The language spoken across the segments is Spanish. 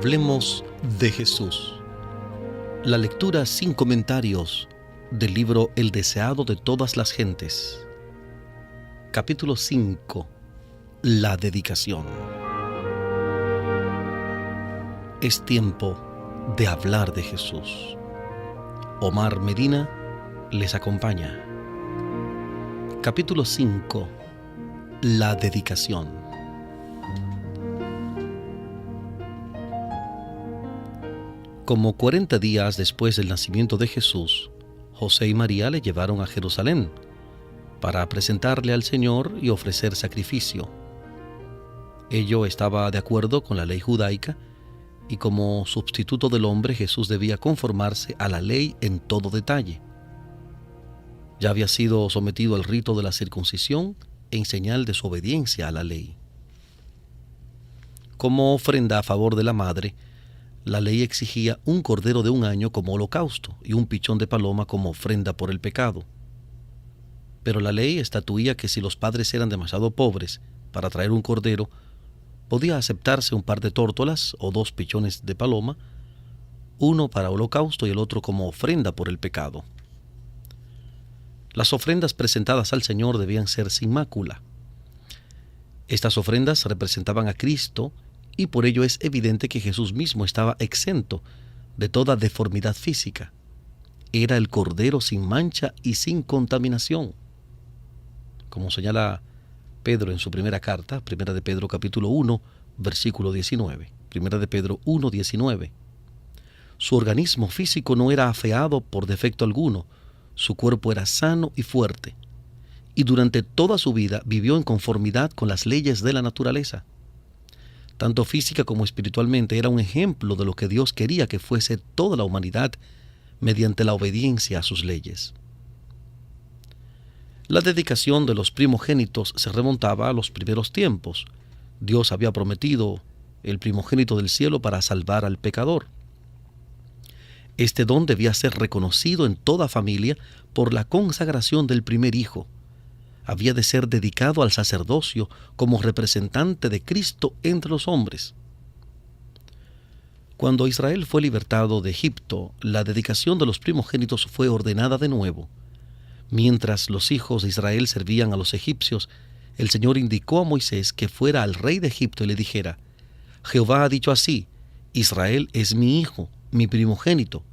Hablemos de Jesús. La lectura sin comentarios del libro El deseado de todas las gentes. Capítulo 5. La dedicación. Es tiempo de hablar de Jesús. Omar Medina les acompaña. Capítulo 5. La dedicación. Como 40 días después del nacimiento de Jesús, José y María le llevaron a Jerusalén para presentarle al Señor y ofrecer sacrificio. Ello estaba de acuerdo con la ley judaica, y como sustituto del hombre Jesús debía conformarse a la ley en todo detalle. Ya había sido sometido al rito de la circuncisión en señal de su obediencia a la ley. Como ofrenda a favor de la madre, la ley exigía un cordero de 1 año como holocausto y un pichón de paloma como ofrenda por el pecado. Pero la ley estatuía que si los padres eran demasiado pobres para traer un cordero, podía aceptarse un par de tórtolas o 2 pichones de paloma, uno para holocausto y el otro como ofrenda por el pecado. Las ofrendas presentadas al Señor debían ser sin mácula. Estas ofrendas representaban a Cristo, y por ello es evidente que Jesús mismo estaba exento de toda deformidad física. Era el Cordero sin mancha y sin contaminación. Como señala Pedro en su primera carta, 1 de Pedro capítulo 1, versículo 19. 1 de Pedro 1, 19. Su organismo físico no era afeado por defecto alguno, su cuerpo era sano y fuerte, y durante toda su vida vivió en conformidad con las leyes de la naturaleza. Tanto física como espiritualmente era un ejemplo de lo que Dios quería que fuese toda la humanidad mediante la obediencia a sus leyes. La dedicación de los primogénitos se remontaba a los primeros tiempos. Dios había prometido el primogénito del cielo para salvar al pecador. Este don debía ser reconocido en toda familia por la consagración del primer hijo. Había de ser dedicado al sacerdocio como representante de Cristo entre los hombres. Cuando Israel fue libertado de Egipto, la dedicación de los primogénitos fue ordenada de nuevo. Mientras los hijos de Israel servían a los egipcios, el Señor indicó a Moisés que fuera al rey de Egipto y le dijera: Jehová ha dicho así: Israel es mi hijo, mi primogénito.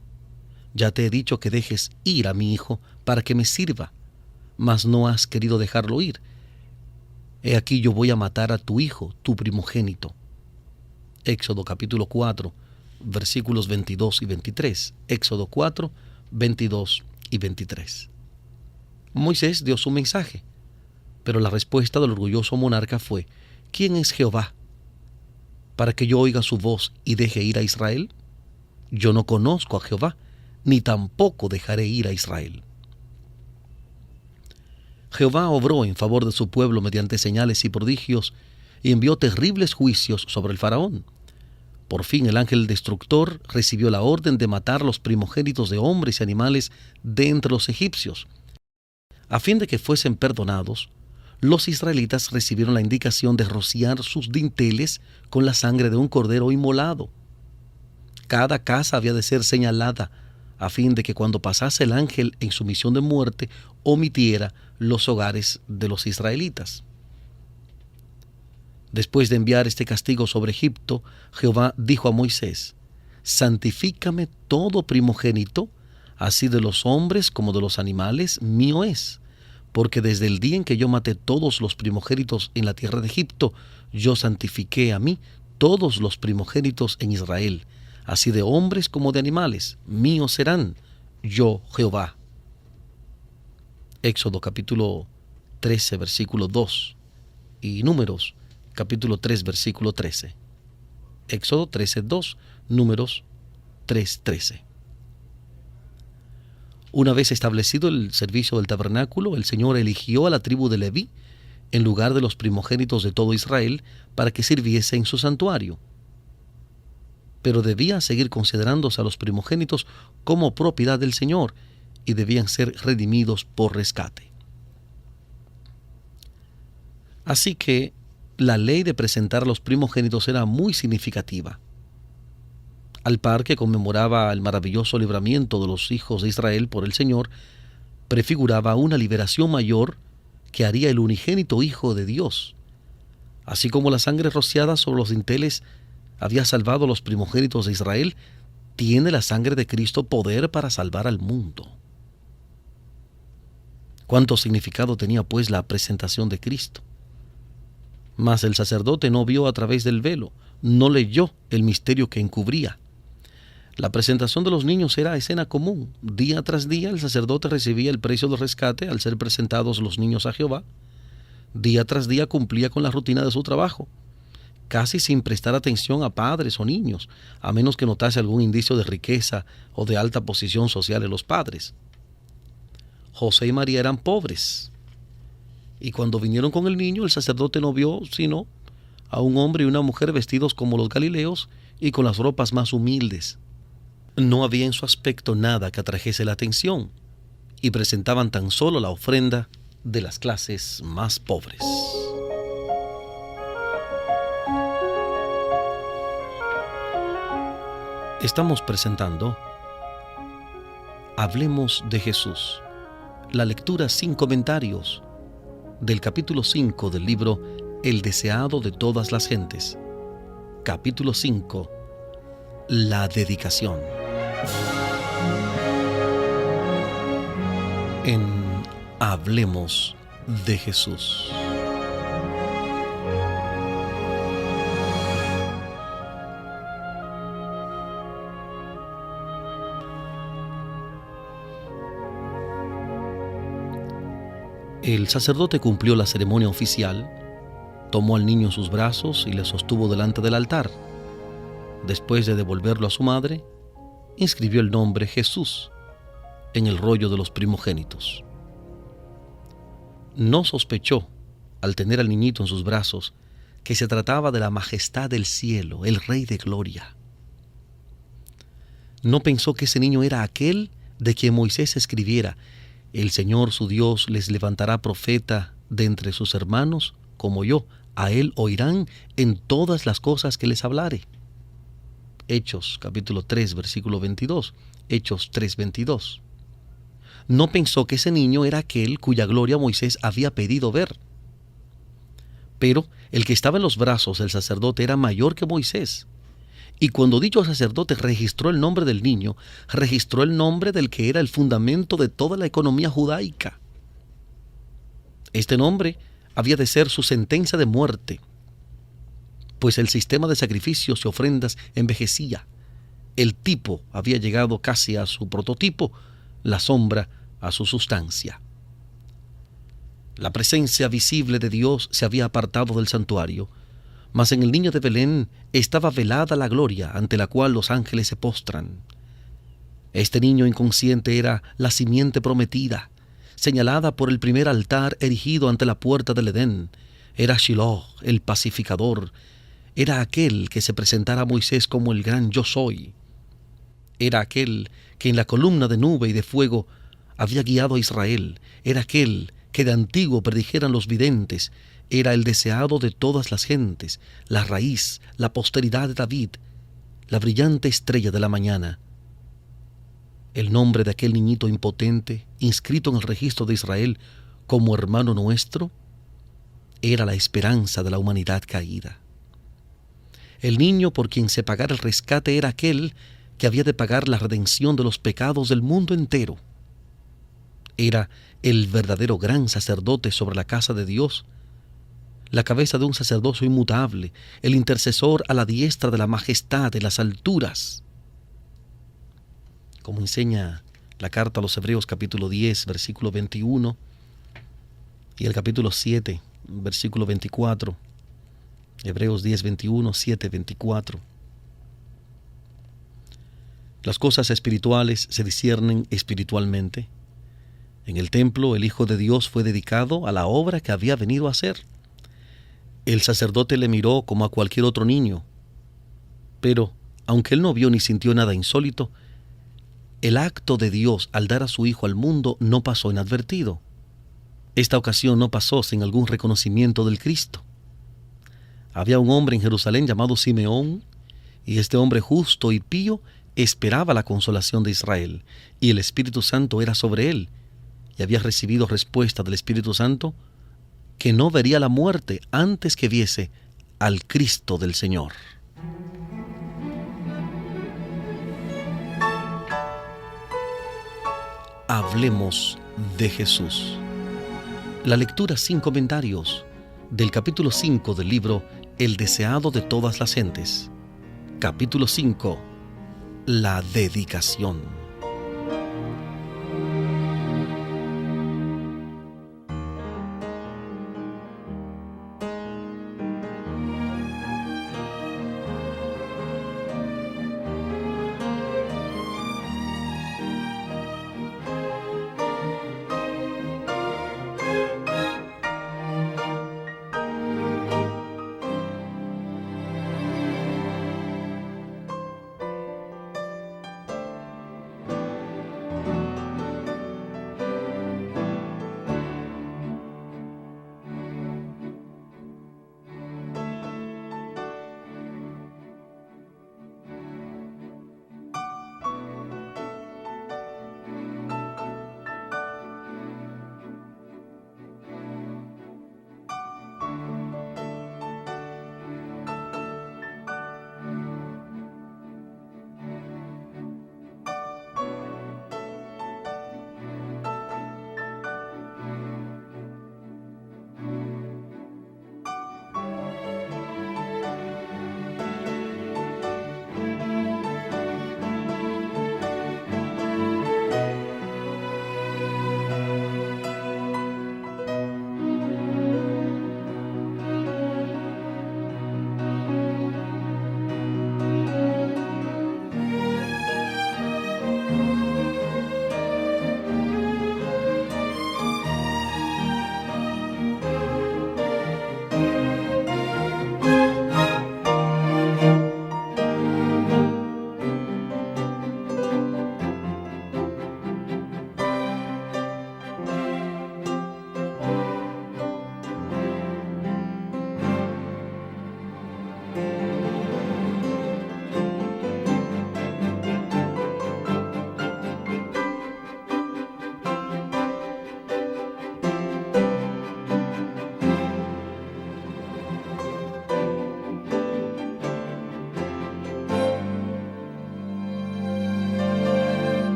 Ya te he dicho que dejes ir a mi hijo para que me sirva, mas no has querido dejarlo ir. He aquí yo voy a matar a tu hijo, tu primogénito. Éxodo capítulo 4, versículos 22 y 23. Éxodo 4, 22 y 23. Moisés dio su mensaje, pero la respuesta del orgulloso monarca fue: ¿quién es Jehová para que yo oiga su voz y deje ir a Israel? Yo no conozco a Jehová, ni tampoco dejaré ir a Israel. Jehová obró en favor de su pueblo mediante señales y prodigios, y envió terribles juicios sobre el faraón. Por fin el ángel destructor recibió la orden de matar los primogénitos de hombres y animales de entre los egipcios. A fin de que fuesen perdonados, los israelitas recibieron la indicación de rociar sus dinteles con la sangre de un cordero inmolado. Cada casa había de ser señalada, a fin de que cuando pasase el ángel en su misión de muerte, omitiera los hogares de los israelitas. Después de enviar este castigo sobre Egipto, Jehová dijo a Moisés: santifícame todo primogénito, así de los hombres como de los animales, mío es, porque desde el día en que yo maté todos los primogénitos en la tierra de Egipto, yo santifiqué a mí todos los primogénitos en Israel, así de hombres como de animales, míos serán, yo Jehová. Éxodo capítulo 13, versículo 2 y Números capítulo 3, versículo 13. Éxodo 13, 2, Números 3, 13. Una vez establecido el servicio del tabernáculo, el Señor eligió a la tribu de Leví en lugar de los primogénitos de todo Israel para que sirviese en su santuario. Pero debía seguir considerándose a los primogénitos como propiedad del Señor y debían ser redimidos por rescate. Así que la ley de presentar a los primogénitos era muy significativa. al par que conmemoraba el maravilloso libramiento de los hijos de Israel por el Señor, prefiguraba una liberación mayor que haría el unigénito Hijo de Dios. Así como la sangre rociada sobre los dinteles había salvado a los primogénitos de Israel, tiene la sangre de Cristo poder para salvar al mundo. ¿Cuánto significado tenía pues la presentación de Cristo? Mas el sacerdote no vio a través del velo, no leyó el misterio que encubría. La presentación de los niños era escena común. Día tras día el sacerdote recibía el precio del rescate al ser presentados los niños a Jehová. Día tras día cumplía con la rutina de su trabajo, casi sin prestar atención a padres o niños, a menos que notase algún indicio de riqueza o de alta posición social en los padres. José y María eran pobres, y cuando vinieron con el niño, el sacerdote no vio sino a un hombre y una mujer vestidos como los galileos y con las ropas más humildes. No había en su aspecto nada que atrajese la atención, y presentaban tan solo la ofrenda de las clases más pobres. Estamos presentando Hablemos de Jesús, la lectura sin comentarios del capítulo 5 del libro El deseado de todas las gentes. Capítulo 5, la dedicación. En Hablemos de Jesús. El sacerdote cumplió la ceremonia oficial, tomó al niño en sus brazos y le sostuvo delante del altar. Después de devolverlo a su madre, inscribió el nombre Jesús en el rollo de los primogénitos. No sospechó, al tener al niñito en sus brazos, que se trataba de la majestad del cielo, el Rey de Gloria. No pensó que ese niño era aquel de quien Moisés escribiera: el Señor su Dios les levantará profeta de entre sus hermanos, como yo, a él oirán en todas las cosas que les hablare. Hechos capítulo 3, versículo 22, Hechos 3:22. No pensó que ese niño era aquel cuya gloria Moisés había pedido ver. Pero el que estaba en los brazos del sacerdote era mayor que Moisés. Y cuando dicho sacerdote registró el nombre del niño, registró el nombre del que era el fundamento de toda la economía judaica. Este nombre había de ser su sentencia de muerte, pues el sistema de sacrificios y ofrendas envejecía. El tipo había llegado casi a su prototipo, la sombra a su sustancia. La presencia visible de Dios se había apartado del santuario, mas en el niño de Belén estaba velada la gloria ante la cual los ángeles se postran. Este niño inconsciente era la simiente prometida, señalada por el primer altar erigido ante la puerta del Edén. Era Shiloh, el pacificador. Era aquel que se presentara a Moisés como el gran yo soy. Era aquel que en la columna de nube y de fuego había guiado a Israel. Era aquel que de antiguo predijeran los videntes. Era el deseado de todas las gentes, la raíz, la posteridad de David, la brillante estrella de la mañana. El nombre de aquel niñito impotente, inscrito en el registro de Israel como hermano nuestro, era la esperanza de la humanidad caída. El niño por quien se pagara el rescate era aquel que había de pagar la redención de los pecados del mundo entero. Era el verdadero gran sacerdote sobre la casa de Dios, la cabeza de un sacerdocio inmutable, el intercesor a la diestra de la majestad de las alturas. Como enseña la carta a los Hebreos capítulo 10, versículo 21, y el capítulo 7, versículo 24, Hebreos 10, 21, 7, 24. Las cosas espirituales se disciernen espiritualmente. En el templo, el Hijo de Dios fue dedicado a la obra que había venido a hacer. El sacerdote le miró como a cualquier otro niño, pero, aunque él no vio ni sintió nada insólito, el acto de Dios al dar a su Hijo al mundo no pasó inadvertido. Esta ocasión no pasó sin algún reconocimiento del Cristo. Había un hombre en Jerusalén llamado Simeón, Y este hombre justo y pío esperaba la consolación de Israel, y el Espíritu Santo era sobre él, y había recibido respuesta del Espíritu Santo que no vería la muerte antes que viese al Cristo del Señor. Hablemos de Jesús. La lectura sin comentarios del capítulo 5 del libro El deseado de todas las gentes. Capítulo 5. La dedicación.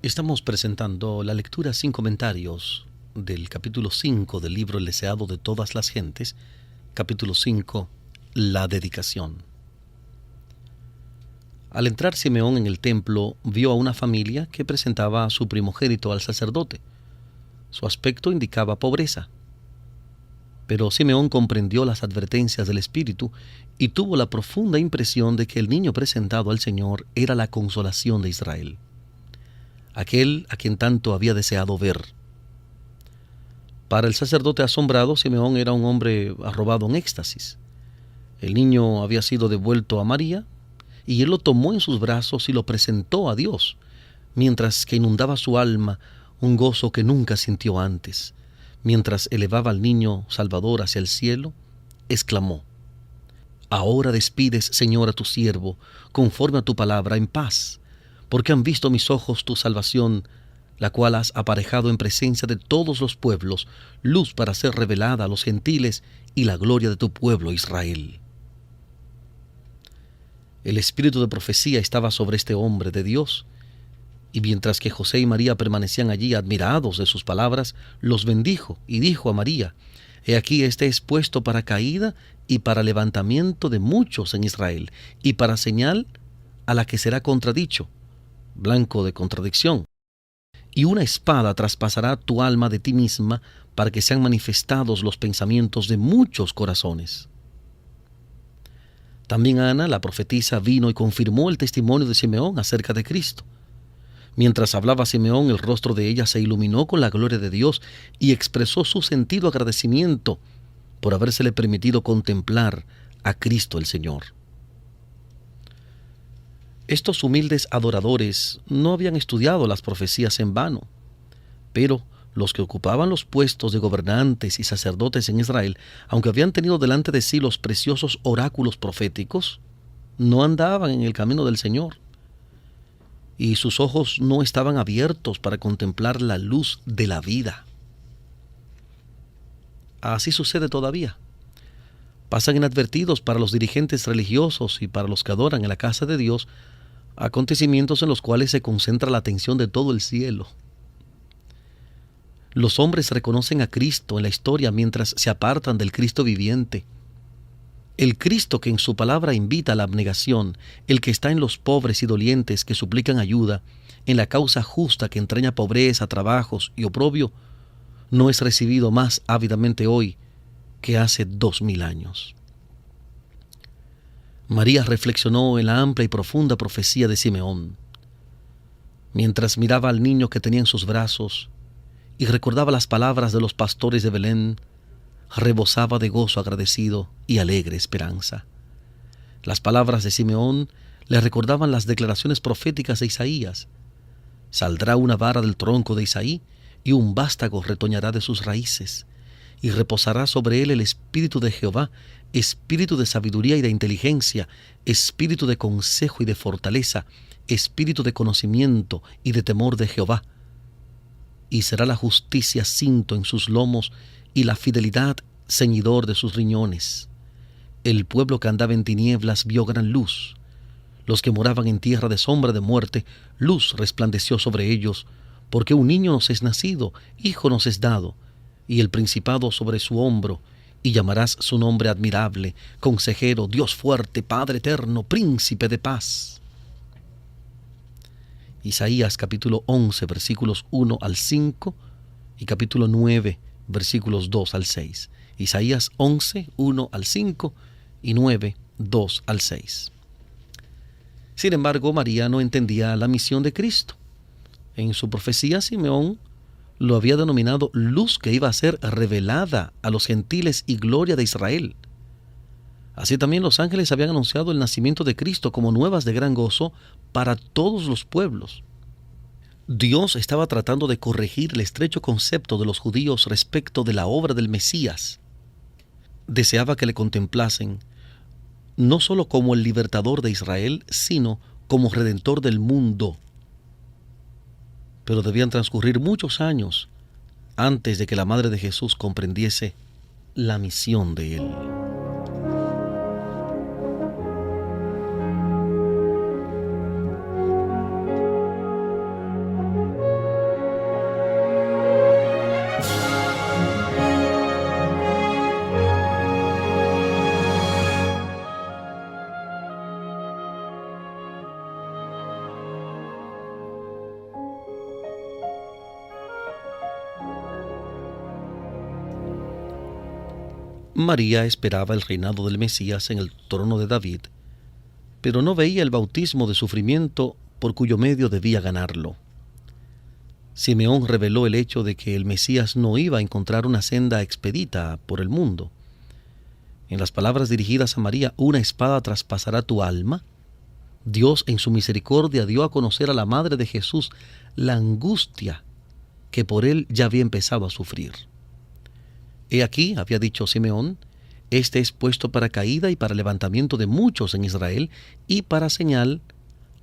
Estamos presentando la lectura sin comentarios del capítulo 5 del libro El deseado de todas las gentes, capítulo 5, la dedicación. Al entrar Simeón en el templo, vio a una familia que presentaba a su primogénito al sacerdote. Su aspecto indicaba pobreza. Pero Simeón comprendió las advertencias del Espíritu y tuvo la profunda impresión de que el niño presentado al Señor era la consolación de Israel, aquel a quien tanto había deseado ver. Para el sacerdote asombrado, Simeón era un hombre arrobado en éxtasis. El niño había sido devuelto a María, y él lo tomó en sus brazos y lo presentó a Dios, mientras que inundaba su alma un gozo que nunca sintió antes. Mientras elevaba al niño Salvador hacia el cielo, exclamó: «Ahora despides, Señor, a tu siervo, conforme a tu palabra, en paz, porque han visto mis ojos tu salvación, la cual has aparejado en presencia de todos los pueblos, luz para ser revelada a los gentiles y la gloria de tu pueblo Israel». El espíritu de profecía estaba sobre este hombre de Dios, y mientras que José y María permanecían allí admirados de sus palabras, los bendijo y dijo a María: «He aquí, este es puesto para caída y para levantamiento de muchos en Israel, y para señal a la que será contradicho, blanco de contradicción. Y una espada traspasará tu alma de ti misma, para que sean manifestados los pensamientos de muchos corazones». También Ana, la profetisa, vino y confirmó el testimonio de Simeón acerca de Cristo. Mientras hablaba Simeón, el rostro de ella se iluminó con la gloria de Dios y expresó su sentido agradecimiento por habérsele permitido contemplar a Cristo el Señor. Estos humildes adoradores no habían estudiado las profecías en vano, pero Los que ocupaban los puestos de gobernantes y sacerdotes en Israel, aunque habían tenido delante de sí los preciosos oráculos proféticos, no andaban en el camino del Señor, y sus ojos no estaban abiertos para contemplar la luz de la vida. Así sucede todavía. Pasan inadvertidos para los dirigentes religiosos y para los que adoran en la casa de Dios acontecimientos en los cuales se concentra la atención de todo el cielo. Los hombres reconocen a Cristo en la historia mientras se apartan del Cristo viviente. El Cristo que en su palabra invita a la abnegación, el que está en los pobres y dolientes que suplican ayuda, en la causa justa que entraña pobreza, trabajos y oprobio, no es recibido más ávidamente hoy que hace 2000 años. María reflexionó en la amplia y profunda profecía de Simeón. Mientras miraba al niño que tenía en sus brazos y recordaba las palabras de los pastores de Belén, rebosaba de gozo agradecido y alegre esperanza. Las palabras de Simeón le recordaban las declaraciones proféticas de Isaías. Saldrá una vara del tronco de Isaí y un vástago retoñará de sus raíces, y reposará sobre él el espíritu de Jehová, espíritu de sabiduría y de inteligencia, espíritu de consejo y de fortaleza, espíritu de conocimiento y de temor de Jehová. Y será la justicia cinto en sus lomos y la fidelidad ceñidor de sus riñones. El pueblo que andaba en tinieblas vio gran luz. Los que moraban en tierra de sombra de muerte, luz resplandeció sobre ellos, porque un niño nos es nacido, hijo nos es dado, y el principado sobre su hombro, y llamarás su nombre admirable, consejero, Dios fuerte, Padre eterno, príncipe de paz. Isaías capítulo 11, versículos 1 al 5 y capítulo 9, versículos 2 al 6. Isaías 11, 1 al 5 y 9, 2 al 6. Sin embargo, María no entendía la misión de Cristo. En su profecía, Simeón lo había denominado luz que iba a ser revelada a los gentiles y gloria de Israel. Así también los ángeles habían anunciado el nacimiento de Cristo como nuevas de gran gozo para todos los pueblos. Dios estaba tratando de corregir el estrecho concepto de los judíos respecto de la obra del Mesías. Deseaba que le contemplasen no solo como el libertador de Israel, sino como redentor del mundo. Pero debían transcurrir muchos años antes de que la madre de Jesús comprendiese la misión de él. María esperaba el reinado del Mesías en el trono de David, pero no veía el bautismo de sufrimiento por cuyo medio debía ganarlo. Simeón reveló el hecho de que el Mesías no iba a encontrar una senda expedita por el mundo. En las palabras dirigidas a María, una espada traspasará tu alma. Dios en su misericordia dio a conocer a la madre de Jesús la angustia que por él ya había empezado a sufrir. He aquí, había dicho Simeón, este es puesto para caída y para levantamiento de muchos en Israel y para señal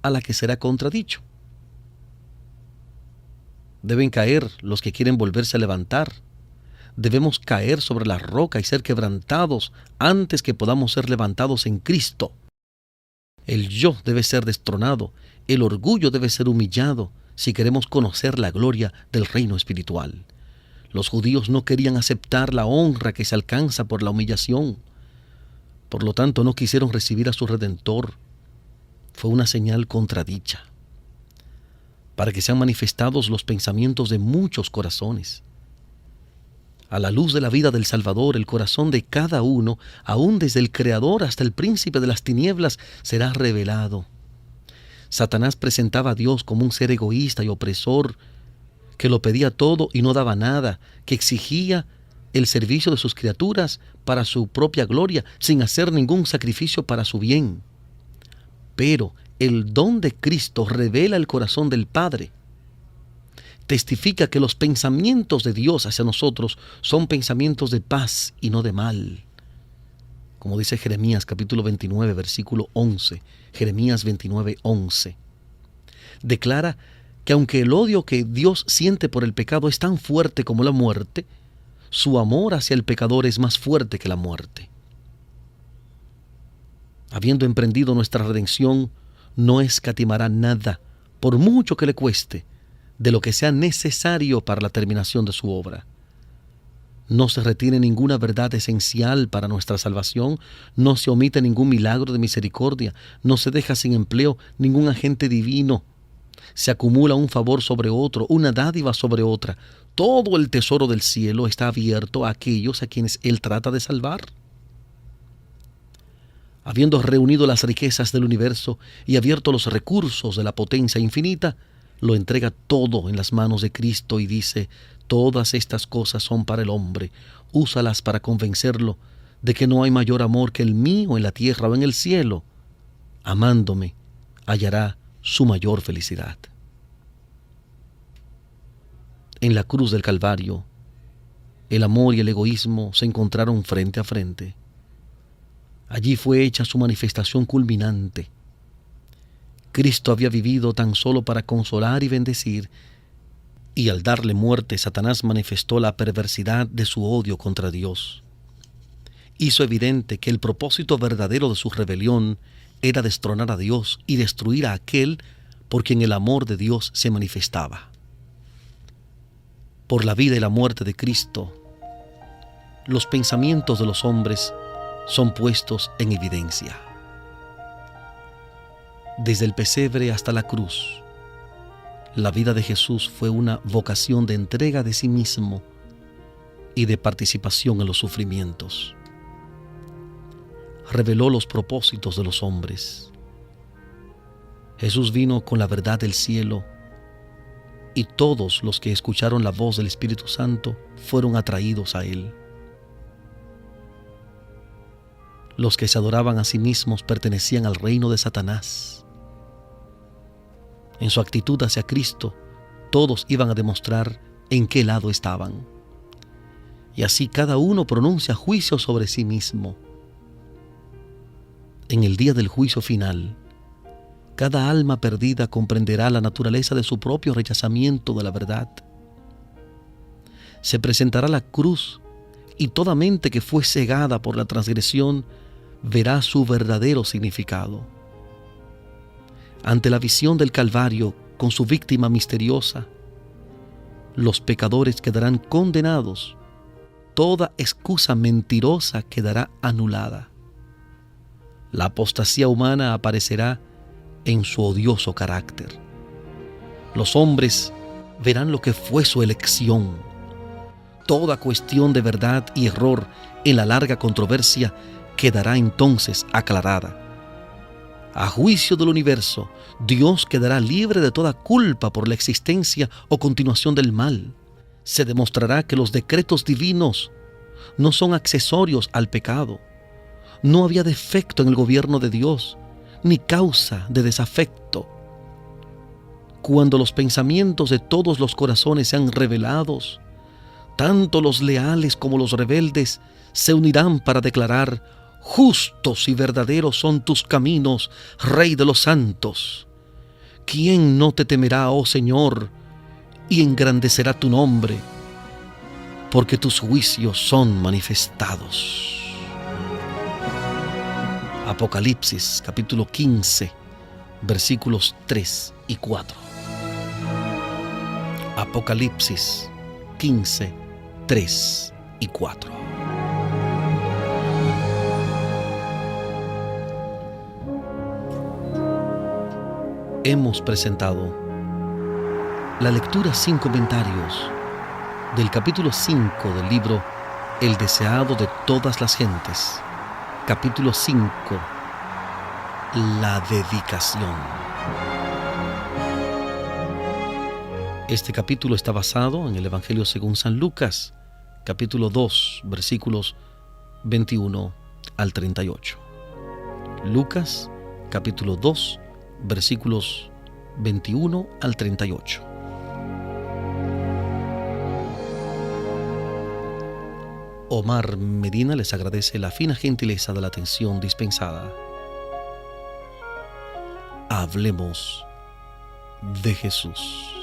a la que será contradicho. Deben caer los que quieren volverse a levantar. Debemos caer sobre la roca y ser quebrantados antes que podamos ser levantados en Cristo. El yo debe ser destronado, el orgullo debe ser humillado si queremos conocer la gloria del reino espiritual. Los judíos no querían aceptar la honra que se alcanza por la humillación. Por lo tanto, no quisieron recibir a su Redentor. Fue una señal contradicha, para que sean manifestados los pensamientos de muchos corazones. A la luz de la vida del Salvador, el corazón de cada uno, aún desde el Creador hasta el príncipe de las tinieblas, será revelado. Satanás presentaba a Dios como un ser egoísta y opresor, que lo pedía todo y no daba nada, que exigía el servicio de sus criaturas para su propia gloria, sin hacer ningún sacrificio para su bien. Pero el don de Cristo revela el corazón del Padre. testifica que los pensamientos de Dios hacia nosotros son pensamientos de paz y no de mal. Como dice Jeremías capítulo 29, versículo 11. Jeremías 29, 11. Declara que aunque el odio que Dios siente por el pecado es tan fuerte como la muerte, su amor hacia el pecador es más fuerte que la muerte. Habiendo emprendido nuestra redención, no escatimará nada, por mucho que le cueste, de lo que sea necesario para la terminación de su obra. No se retiene ninguna verdad esencial para nuestra salvación, no se omite ningún milagro de misericordia, no se deja sin empleo ningún agente divino. Se acumula un favor sobre otro, una dádiva sobre otra. Todo el tesoro del cielo está abierto a aquellos a quienes Él trata de salvar. Habiendo reunido las riquezas del universo y abierto los recursos de la potencia infinita, lo entrega todo en las manos de Cristo y dice: todas estas cosas son para el hombre, úsalas para convencerlo de que no hay mayor amor que el mío en la tierra o en el cielo. Amándome, hallará su mayor felicidad. En la cruz del Calvario, el amor y el egoísmo se encontraron frente a frente. Allí fue hecha su manifestación culminante. Cristo había vivido tan solo para consolar y bendecir, y al darle muerte, Satanás manifestó la perversidad de su odio contra Dios. Hizo evidente que el propósito verdadero de su rebelión era destronar a Dios y destruir a aquel por quien el amor de Dios se manifestaba. Por la vida y la muerte de Cristo, los pensamientos de los hombres son puestos en evidencia. Desde el pesebre hasta la cruz, la vida de Jesús fue una vocación de entrega de sí mismo y de participación en los sufrimientos. Reveló los propósitos de los hombres. Jesús vino con la verdad del cielo, y todos los que escucharon la voz del Espíritu Santo fueron atraídos a Él. Los que se adoraban a sí mismos pertenecían al reino de Satanás. En su actitud hacia Cristo, todos iban a demostrar en qué lado estaban. Y así cada uno pronuncia juicio sobre sí mismo. En el día del juicio final, cada alma perdida comprenderá la naturaleza de su propio rechazamiento de la verdad. Se presentará la cruz y toda mente que fue cegada por la transgresión verá su verdadero significado. Ante la visión del Calvario con su víctima misteriosa, los pecadores quedarán condenados. Toda excusa mentirosa quedará anulada. La apostasía humana aparecerá en su odioso carácter. Los hombres verán lo que fue su elección. Toda cuestión de verdad y error en la larga controversia quedará entonces aclarada. A juicio del universo, Dios quedará libre de toda culpa por la existencia o continuación del mal. Se demostrará que los decretos divinos no son accesorios al pecado. No había defecto en el gobierno de Dios, ni causa de desafecto. Cuando los pensamientos de todos los corazones sean revelados, tanto los leales como los rebeldes se unirán para declarar: justos y verdaderos son tus caminos, Rey de los santos. ¿Quién no te temerá, oh Señor, y engrandecerá tu nombre? Porque tus juicios son manifestados. Apocalipsis capítulo 15, versículos 3 y 4. Apocalipsis 15, 3 y 4. Hemos presentado la lectura sin comentarios del capítulo 5 del libro El deseado de todas las gentes. Capítulo 5, la dedicación. Este capítulo está basado en el Evangelio según San Lucas, capítulo 2, versículos 21 al 38. Lucas, capítulo 2, versículos 21 al 38. Omar Medina les agradece la fina gentileza de la atención dispensada. Hablemos de Jesús.